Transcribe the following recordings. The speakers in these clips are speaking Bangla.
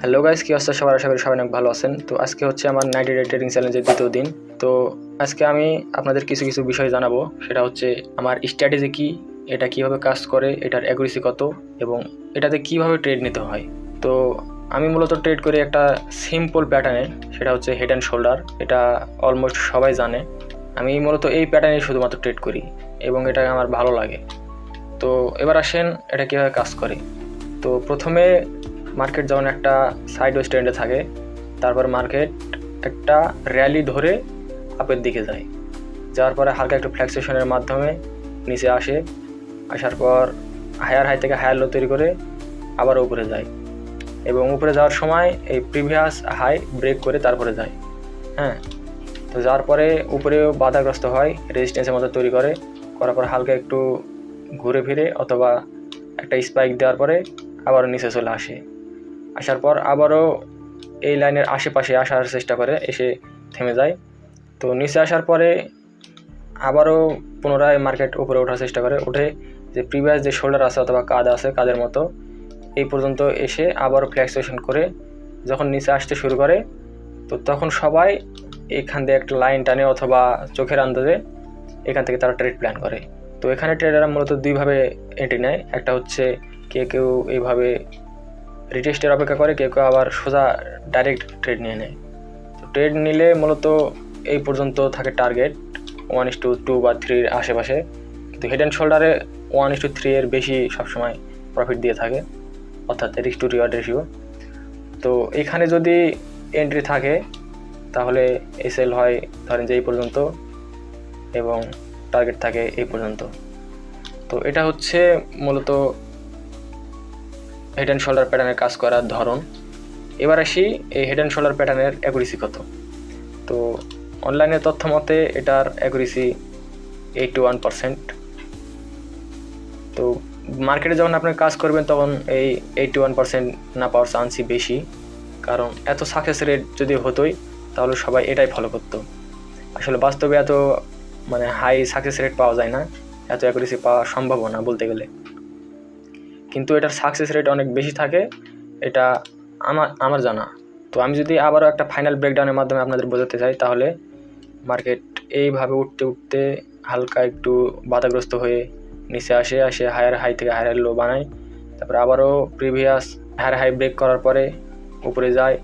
হ্যালো গাইস, কি অবস্থা সবার? আশা করি সবাই অনেক ভালো আছেন। তো আজকে হচ্ছে আমার 90 ডে ট্রেডিং চ্যালেঞ্জের দ্বিতীয় দিন। তো আজকে আমি আপনাদের কিছু বিষয় জানাবো। সেটা হচ্ছে আমার স্ট্র্যাটেজি কি, এটা কিভাবে কাজ করে, এটার অ্যাকুরেসি কত এবং এটাতে কিভাবে ট্রেড নিতে হয়। তো আমি মূলত ট্রেড করি একটা সিম্পল প্যাটার্নে, সেটা হচ্ছে হেড অ্যান্ড শোল্ডার। এটা অলমোস্ট সবাই জানে। আমি মূলত এই প্যাটার্নে শুধুমাত্র ট্রেড করি এবং এটা আমার ভালো লাগে। তো এবার আসেন এটা কীভাবে কাজ করে। তো প্রথমে মার্কেট যেমন একটা সাইডওয়েজ ট্রেন্ডে থাকে, তারপর মার্কেট একটা র্যালি ধরে আপের দিকে যায়, যাওয়ার পরে হালকা একটু ফ্ল্যাক্সেশনের মাধ্যমে নিচে আসে, আসার পর হায়ার হাই থেকে হায়ার লো তৈরি করে আবার উপরে যায় এবং উপরে যাওয়ার সময় এই প্রিভিয়াস হাই ব্রেক করে তারপরে যায়। হ্যাঁ, তো যাওয়ার পরে উপরেও বাধাগ্রস্ত হয়, রেজিস্ট্যান্সের মতো তৈরি করার পর হালকা একটু ঘুরে ফিরে অথবা একটা স্পাইক দেওয়ার পরে আবারও নিচে চলে আসার পর আবারও এই লাইনের আশেপাশে আসার চেষ্টা করে, এসে থেমে যায়। তো নিচে আসার পরে আবারও পুনরায় মার্কেট উপরে ওঠার চেষ্টা করে, উঠে যে প্রিভিয়াস যে শোল্ডার আছে অথবা কাঁধ আছে, কাঁধের মতো এই পর্যন্ত এসে আবারও ফ্ল্যাক্সেশন করে যখন নিচে আসতে শুরু করে, তো তখন সবাই এখান দিয়ে একটা লাইন টানে অথবা চোখের আন্দাজে এখান থেকে তারা ট্রেড প্ল্যান করে। তো এখানে ট্রেডাররা মূলত দুইভাবে এন্ট্রি নেয়। একটা হচ্ছে কেউ এইভাবে রিটেস্টের অপেক্ষা করে, কেউ আবার সোজা ডাইরেক্ট ট্রেড নিয়ে নেয়। তো ট্রেড নিলে মূলত এই পর্যন্ত থাকে টার্গেট 1:2 বা 3 আশেপাশে, কিন্তু হেড অ্যান্ড শোল্ডারে 1:3 এর বেশি সবসময় প্রফিট দিয়ে থাকে, অর্থাৎ রিস্ক টু রিওয়ার্ড রেশিও। তো এখানে যদি এন্ট্রি থাকে তাহলে এসএল হয় ধরেন যে এই পর্যন্ত এবং টার্গেট থাকে এই পর্যন্ত। তো এটা হচ্ছে মূলত হেড অ্যান্ড শোল্ডার প্যাটার্নের কাজ করার ধরন। এবার আসি এই হেড অ্যান্ড শোল্ডার প্যাটার্নের অ্যাকুরেসি কত। তো অনলাইনের তথ্য মতে এটার অ্যাকুরেসি 81%। তো মার্কেটে যখন আপনি কাজ করবেন তখন এই 81% না পাওয়ার চান্সই বেশি, কারণ এত সাকসেস রেট যদি হতোই তাহলে সবাই এটাই ফলো করতো। আসলে বাস্তবে এত হাই সাকসেস রেট পাওয়া যায় না, এত অ্যাকুরেসি পাওয়া সম্ভব না বলতে গেলে, কিন্তু এটার সাকসেস রেট অনেক বেশি থাকে, এটা আমার জানা। তো আমি যদি আবারও একটা ফাইনাল ব্রেকডাউনের মাধ্যমে আপনাদের বোঝাতে চাই, তাহলে মার্কেট এইভাবে উঠতে হালকা একটু বাধাগ্রস্ত হয়ে নিচে আসে হায়ার হাই থেকে হায়ার লো বানায়, তারপরে আবারও প্রিভিয়াস হায়ার হাই ব্রেক করার পরে উপরে যায়,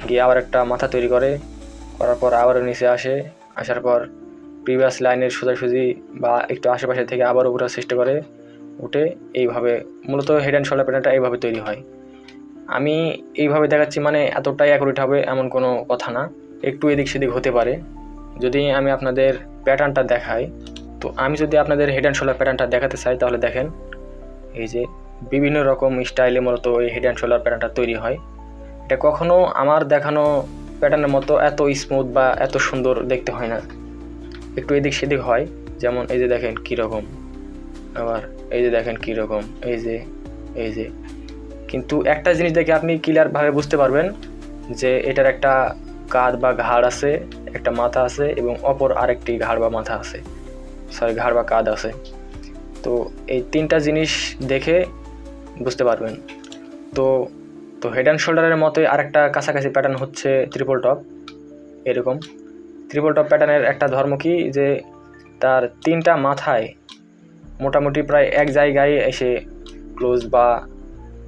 গিয়ে আবার একটা মাথা তৈরি করার পর আবারও নিচে আসার পর প্রিভিয়াস লাইনের সোজাসুজি বা একটু আশেপাশে থেকে আবার উপরে চেষ্টা করে, উঠে এইভাবে মূলত হেড অ্যান্ড শোল্ডার প্যাটার্নটা এইভাবে তৈরি হয়। আমি এইভাবে দেখাচ্ছি এতটাই অ্যাকুরেট হবে এমন কোনো কথা না, একটু এদিক সেদিক হতে পারে। যদি আমি আপনাদের প্যাটার্নটা দেখাই, তো আমি যদি আপনাদের হেড অ্যান্ড শোল্ডার প্যাটার্নটা দেখাতে চাই, তাহলে দেখেন এই যে বিভিন্ন রকম স্টাইলে মূলত এই হেড অ্যান্ড শোল্ডার প্যাটার্নটা তৈরি হয়। এটা কখনো আমার দেখানো প্যাটার্নের মতো এত স্মুথ বা এত সুন্দর দেখতে হয় না, একটু এদিক সেদিক হয়। যেমন এই যে দেখেন কীরকম, আবার এই যে দেখেন কীরকম, এই যে কিন্তু একটা জিনিস দেখে আপনি ক্লিয়ারভাবে বুঝতে পারবেন যে এটার একটা কাঁধ বা ঘাড় আছে, একটা মাথা আছে এবং অপর আরেকটি ঘাড় বা মাথা আছে, ঘাড় বা কাঁধ আছে। তো এই তিনটা জিনিস দেখে বুঝতে পারবেন। তো হেড অ্যান্ড শোল্ডারের মতোই আরেকটা কাছাকাছি প্যাটার্ন হচ্ছে ট্রিপল টপ। এরকম ট্রিপল টপ প্যাটার্নের একটা ধর্ম কি, যে তার তিনটা মাথায় মোটামুটি প্রায় এক জায়গায় এসে ক্লোজ বা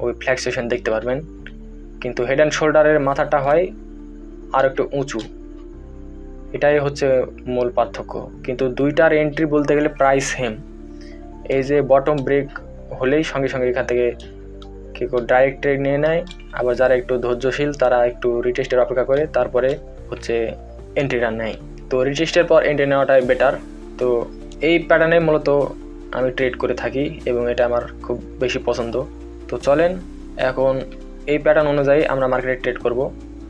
ওই ফ্ল্যাক্সেশন দেখতে পারবেন, কিন্তু হেড অ্যান্ড শোল্ডারের মাথাটা হয় আর একটু উঁচু। এটাই হচ্ছে মূল পার্থক্য, কিন্তু দুইটার এন্ট্রি বলতে গেলে প্রায় সেম। এই যে বটম ব্রেক হলেই সঙ্গে সঙ্গে এখান থেকে কেউ ডাইরেক্ট ট্রেড নিয়ে নেয়, আবার যারা একটু ধৈর্যশীল তারা একটু রিটেস্টের অপেক্ষা করে তারপরে হচ্ছে এন্ট্রিটা নেয়। তো রিটেস্টের পর এন্ট্রি নেওয়াটাই বেটার। তো এই প্যাটার্নে মূলত আমি ট্রেড করে থাকি এবং এটা আমার খুব বেশি পছন্দ। তো চলেন এখন এই প্যাটার্ন অনুযায়ী আমরা মার্কেটে ট্রেড করব।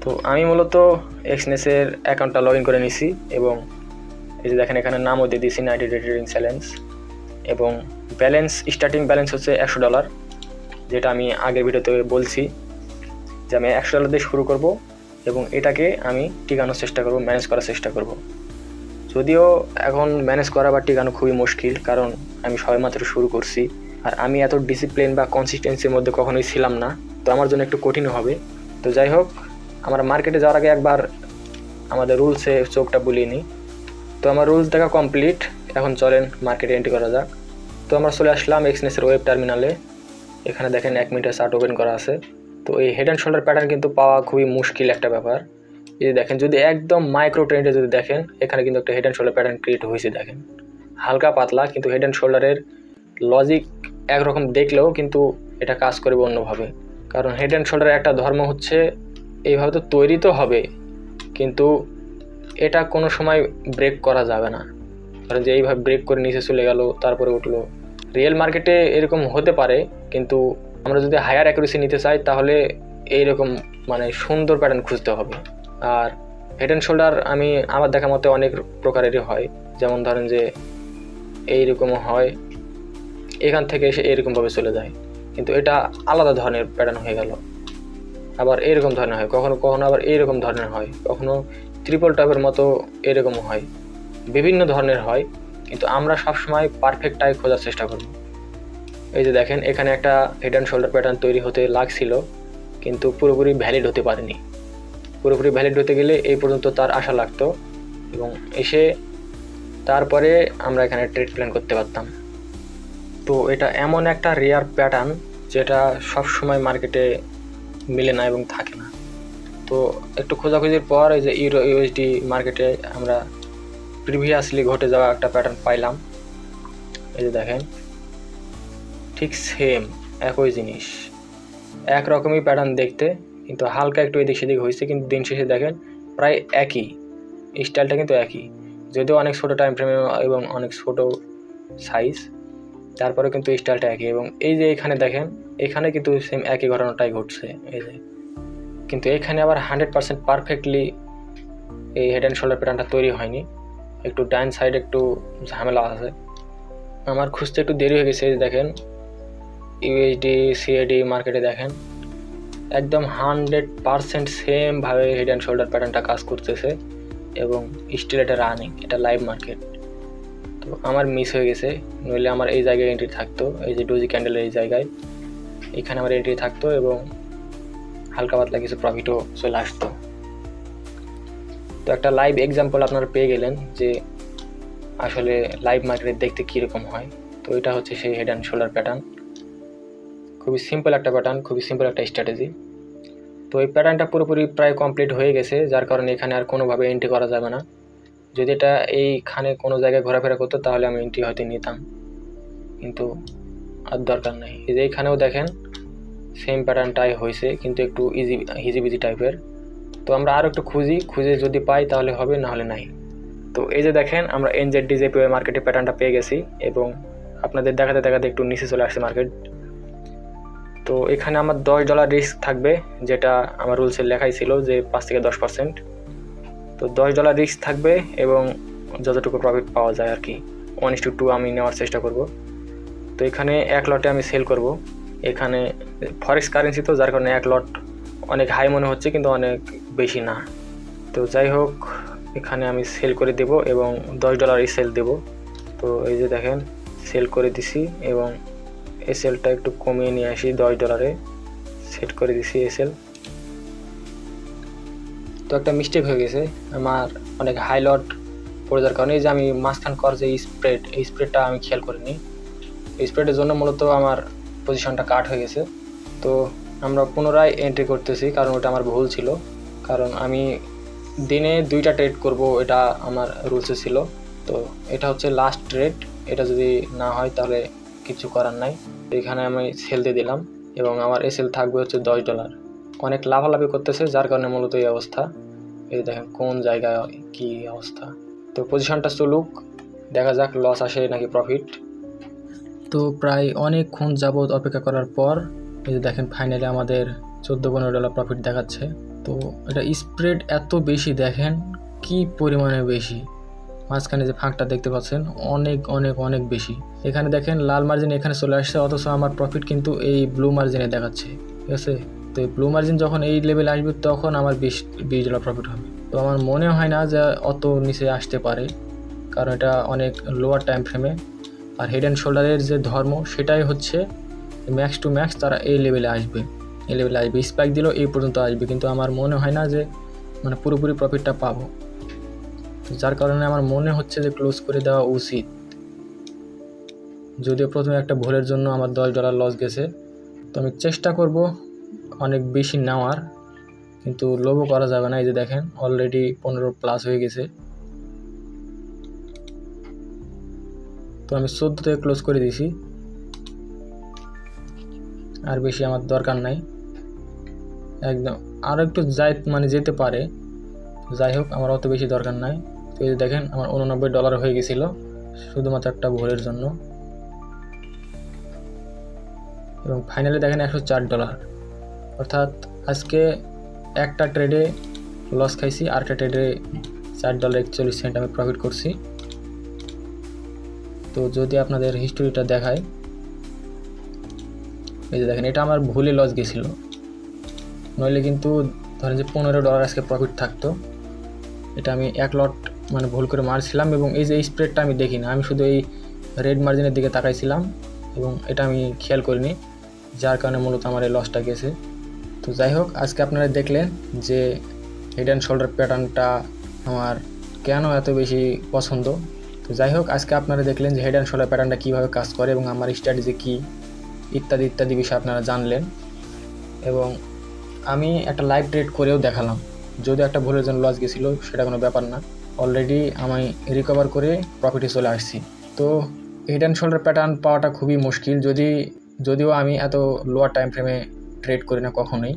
তো আমি মূলত এক্সনেসের অ্যাকাউন্টটা লগ ইন করে নিছি এবং এই যে দেখেন এখানে নামও দিয়ে দিয়েছি 90 ডে ট্রেডিং চ্যালেঞ্জ, এবং স্টার্টিং ব্যালেন্স হচ্ছে $100, যেটা আমি আগের ভিডিওতে বলছি যে আমি $100 দিয়ে শুরু করব এবং এটাকে আমি টিকানোর চেষ্টা করব, ম্যানেজ করার চেষ্টা করব। যদিও এখন ম্যানেজ করা বা টিকানো খুবই মুশকিল, কারণ আমি সবেমাত্র শুরু করছি আর আমি এত ডিসিপ্লিন বা কনসিস্টেন্সির মধ্যে কখনোই ছিলাম না, তো আমার জন্য একটু কঠিন হবে। তো যাই হোক, আমরা মার্কেটে যাওয়ার আগে একবার আমাদের রুলসে চোখটা বুলিয়ে নিই। তো আমার রুলস দেখা কমপ্লিট, এখন চলেন মার্কেটে এন্ট্রি করা যাক। তো আমরা চলে আসলাম এক্সনেসের ওয়েব টার্মিনালে। এখানে দেখেন 1 মিনিটের চার্ট ওপেন করা আছে। তো এই হেড অ্যান্ড শোল্ডার প্যাটার্ন কিন্তু পাওয়া খুবই মুশকিল একটা ব্যাপার। এই দেখেন, যদি একদম মাইক্রো ট্রেন্ডে যদি দেখেন, এখানে কিন্তু একটা head and shoulder pattern create হয়েছে। দেখেন হালকা পাতলা, কিন্তু হেড অ্যান্ড শোল্ডারের লজিক একরকম দেখলেও কিন্তু এটা কাজ করবে অন্যভাবে। কারণ হেড অ্যান্ড শোল্ডারের একটা ধর্ম হচ্ছে এইভাবে তো তৈরি তো হবে, কিন্তু এটা কোনো সময় ব্রেক করা যাবে না। কারণ যে এইভাবে ব্রেক করে নিচে চলে গেল তারপরে উঠলো, রিয়েল মার্কেটে এরকম হতে পারে, কিন্তু আমরা যদি হায়ার অ্যাকুরেসি নিতে চাই তাহলে এইরকম মানে সুন্দর প্যাটার্ন খুঁজতে হবে। আর হেড অ্যান্ড শোল্ডার আমি আমার দেখা মতে অনেক প্রকারেরই হয়, যেমন ধরেন যে এইরকমও হয়, এখান থেকে এসে এরকমভাবে চলে যায়, কিন্তু এটা আলাদা ধরনের প্যাটার্ন হয়ে গেল। আবার এরকম ধরনের হয়, কখনো কখনো আবার এইরকম ধরনের হয়, কখনো ট্রিপল টপের মতো এরকমও হয়, বিভিন্ন ধরনের হয়, কিন্তু আমরা সবসময় পারফেক্ট টাই খোঁজার চেষ্টা করব। এই যে দেখেন, এখানে একটা হেড অ্যান্ড শোল্ডার প্যাটার্ন তৈরি হতে লাগছিল, কিন্তু পুরোপুরি ভ্যালিড হতে পারেনি। পুরোপুরি ভ্যালিড হতে গেলে এই পর্যন্ত তার আশা লাগতো, এবং এসে তারপরে আমরা এখানে ট্রেড প্ল্যান করতে পারতাম। তো এটা এমন একটা রেয়ার প্যাটার্ন যেটা সবসময় মার্কেটে মিলে না এবং থাকে না। তো একটু খোঁজাখুঁজির পর এই যে ইউরো ইউএসডি মার্কেটে আমরা প্রিভিয়াসলি ঘটে যাওয়া একটা প্যাটার্ন পাইলাম। এই যে দেখেন, ঠিক সেম একই জিনিস, একরকমই প্যাটার্ন দেখতে, কিন্তু হালকা একটু এদিক সেদিক হয়েছে, কিন্তু দিন শেষে দেখেন প্রায় একই স্টাইলটা, কিন্তু একই, যদিও অনেক ছোটো টাইম ফ্রেমে এবং অনেক ছোটো সাইজ, তারপরে কিন্তু স্টাইলটা একই। এবং এই যে এখানে দেখেন, এখানে কিন্তু সেম একই ঘটনাটাই ঘটছে। এই যে, কিন্তু এখানে আবার 100% পারফেক্টলি এই হেড অ্যান্ড শোল্ডার প্যাটার্নটা তৈরি হয়নি, একটু ডান সাইড একটু ঝামেলা আছে, আমার খুঁজতে একটু দেরি হয়ে গেছে। দেখেন ইউএসডি সিএডি মার্কেটে দেখেন একদম 100% সেমভাবে হেড অ্যান্ড শোল্ডার প্যাটার্নটা কাজ করতেছে, এবং স্টিল এটা রানিং, এটা লাইভ মার্কেট। তো আমার মিস হয়ে গেছে, নইলে আমার এই জায়গায় এন্ট্রি থাকতো, এই যে ডোজি ক্যান্ডেলের এই জায়গায়, এখানে আমার এন্ট্রি থাকতো এবং হালকা পাতলা কিছু প্রফিটও চলে আসতো। তো একটা লাইভ এক্সাম্পল আপনারা পেয়ে গেলেন যে আসলে লাইভ মার্কেটে দেখতে কীরকম হয়। তো এটা হচ্ছে সেই হেড অ্যান্ড শোল্ডার প্যাটার্ন, খুবই সিম্পল একটা প্যাটার্ন, খুবই সিম্পল একটা স্ট্র্যাটেজি। তো এই প্যাটার্নটা পুরোপুরি প্রায় কমপ্লিট হয়ে গেছে, যার কারণে এখানে আর কোনোভাবে এন্ট্রি করা যাবে না। যদি এটা এইখানে কোনো জায়গায় ঘোরাফেরা করতো তাহলে আমি এন্ট্রি হয়তো নিতাম, কিন্তু আর দরকার নেই। এই যে এইখানেও দেখেন সেম প্যাটার্নটাই হয়েছে, কিন্তু একটু হিজিবিজি টাইপের। তো আমরা আরও একটু খুঁজে যদি পাই তাহলে হবে, না হলে নাই। তো এই যে দেখেন, আমরা NZDJPY মার্কেটে প্যাটার্নটা পেয়ে গেছি, এবং আপনাদের দেখাতে দেখাতে একটু নিচে চলে আসছে মার্কেট। তো এখানে আমার $10 রিস্ক থাকবে, যেটা আমার রুলসে লেখাই ছিল যে 5 থেকে 10%। তো $10 রিস্ক থাকবে, এবং যতটুকু প্রফিট পাওয়া যায় আর কি 1:2 আমি নেওয়ার চেষ্টা করব। তো এখানে 1 লটে আমি সেল করব। এখানে ফরেক্স কারেন্সি তো, যার কারণে 1 লট অনেক হাই মনে হচ্ছে, কিন্তু অনেক বেশি না। তো যাই হোক, এখানে আমি সেল করে দেব এবং $10 সেল দেব। তো এই যে দেখেন সেল করে দিছি, এবং এসএলটা একটু কমিয়ে নিয়ে আসি, $10 সেট করে দিছি এসএল। তো একটা মিস্টেক হয়ে গেছে, আমার অনেক হাই লট পড়ে যাওয়ার কারণে এই যে আমি মাঝখান কর যে এই স্প্রেডটা আমি খেয়াল করিনি, এই স্প্রেডের জন্য মূলত আমার পজিশনটা কাট হয়ে গেছে। তো আমরা পুনরায় এন্ট্রি করতেছি, কারণ ওটা আমার ভুল ছিল, কারণ আমি দিনে 2টা ট্রেড করব, এটা আমার রুলসে ছিল। তো এটা হচ্ছে লাস্ট ট্রেড, এটা যদি না হয় তাহলে কিছু করার নাই। এখানে আমি সেল দিয়ে দিলাম, এবং আমার এসএল থাকবে হচ্ছে $10। অনেক লাভালাভি করতেছে, যার কারণে মূলত এই অবস্থা। এই দেখেন কোন জায়গায় কি অবস্থা। তো পজিশনটা চলুক, দেখা যাক লস আসে নাকি প্রফিট। তো প্রায় অনেকক্ষণ যাবৎ অপেক্ষা করার পর এই যে দেখেন ফাইনালি আমাদের $14-15 প্রফিট দেখাচ্ছে। তো এটা স্প্রেড এত বেশি, দেখেন কি পরিমাণে বেশি, মাঝখানে যে ফাঁকটা দেখতে পাচ্ছেন অনেক অনেক অনেক বেশি। এখানে দেখেন লাল মার্জিন এখানে চলে আসছে, অথচ আমার প্রফিট কিন্তু এই ব্লু মার্জিনে দেখাচ্ছে, ঠিক আছে। তো এই ব্লু মার্জিন যখন এই লেভেলে আসবে তখন আমার $20 প্রফিট হবে। তো আমার মনে হয় না যে অত নিচে আসতে পারে, কারণ এটা অনেক লোয়ার টাইম ফ্রেমে। আর হেড অ্যান্ড শোল্ডারের যে ধর্ম সেটাই হচ্ছে ম্যাক্স টু ম্যাক্স তারা এই লেভেলে আসবে। এই লেভেলে আসবে, স্পাইক দিলেও এই পর্যন্ত আসবে, কিন্তু আমার মনে হয় না যে মানে পুরোপুরি প্রফিটটা পাবো। যার কারণে আমার মনে হচ্ছে যে ক্লোজ করে দেওয়া উচিত। যদিও প্রথমে একটা ভুলের জন্য আমার $10 লস গেছে, তো আমি চেষ্টা করব অনেক বেশি নেওয়ার, কিন্তু লোভও করা যাবে না। এই যে দেখেন অলরেডি 15+ হয়ে গেছে, তো আমি 14 থেকে ক্লোজ করে দিয়েছি, আর বেশি আমার দরকার নাই একদম। আর একটু যেতে পারে, যাই হোক আমার অত বেশি দরকার নাই। তো এই যে দেখেন আমার $89 হয়ে গেছিল শুধুমাত্র একটা ভুলের জন্য, এবং ফাইনালি দেখেন $104। অর্থাৎ আজকে একটা ট্রেডে লস খাইছি, আর একটা ট্রেডে $4.41 আমি প্রফিট করছি। তো যদি আপনাদের হিস্টোরিটা দেখায়, এই যে দেখেন এটা আমার ভুলে লস গেছিল, নইলে কিন্তু ধরেন যে $15 আজকে প্রফিট থাকতো। এটা আমি এক লট মানে ভুল করে মারছিলাম, এবং এই যে স্প্রেডটা আমি দেখি না, আমি শুধু এই রেড মার্জিনের দিকে তাকাইছিলাম এবং এটা আমি খেয়াল করিনি, যার কারণে মূলত আমার এই লসটা গেছে। তো যাই হোক, আজকে আপনারা দেখলেন যে হেড অ্যান্ড শোল্ডার প্যাটার্নটা আমার কেন এত বেশি পছন্দ। তো যাই হোক, আজকে আপনারা দেখলেন যে হেড অ্যান্ড শোল্ডার প্যাটার্নটা কীভাবে কাজ করে এবং আমার স্ট্র্যাটেজি কী ইত্যাদি ইত্যাদি বিষয়ে আপনারা জানলেন, এবং আমি একটা লাইভ ট্রেড করেও দেখালাম। যদিও একটা ভুলের জন্য লস গেছিলো, সেটা কোনো ব্যাপার না, অলরেডি আমি রিকভার করে প্রফিটে চলে আসছি। তো হেড অ্যান্ড শোল্ডার প্যাটার্ন পাওয়াটা খুবই মুশকিল, যদিও আমি এত লোয়ার টাইম ফ্রেমে ট্রেড করি না কখনোই।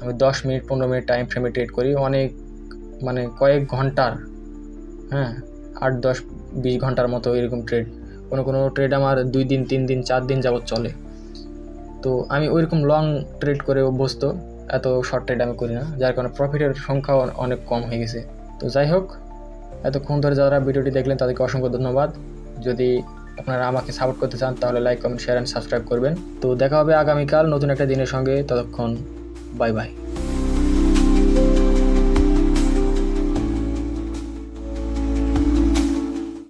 আমি 10 মিনিট 15 মিনিট টাইম ফ্রেমে ট্রেড করি, অনেক মানে কয়েক ঘন্টার, 8-10-20 ঘন্টার মতো এরকম ট্রেড। কোনো ট্রেড আমার 2 দিন 3 দিন 4 দিন যাবত চলে। তো আমি ওইরকম লং ট্রেড করে অভ্যস্ত, এত শর্ট ট্রেড আমি করি না, যার কারণে প্রফিটের সংখ্যাও অনেক কম হয়ে গেছে। তো যাই হোক, এতক্ষণ ধরে যারা ভিডিওটি দেখলেন তাদেরকে অসংখ্য ধন্যবাদ। যদি আপনারা আমাকে সাপোর্ট করতে চান তাহলে like, comment, share and subscribe করবেন। তো দেখা হবে আগামীকাল নতুন একটা দিনের সঙ্গে, ততক্ষণ বাই বাই।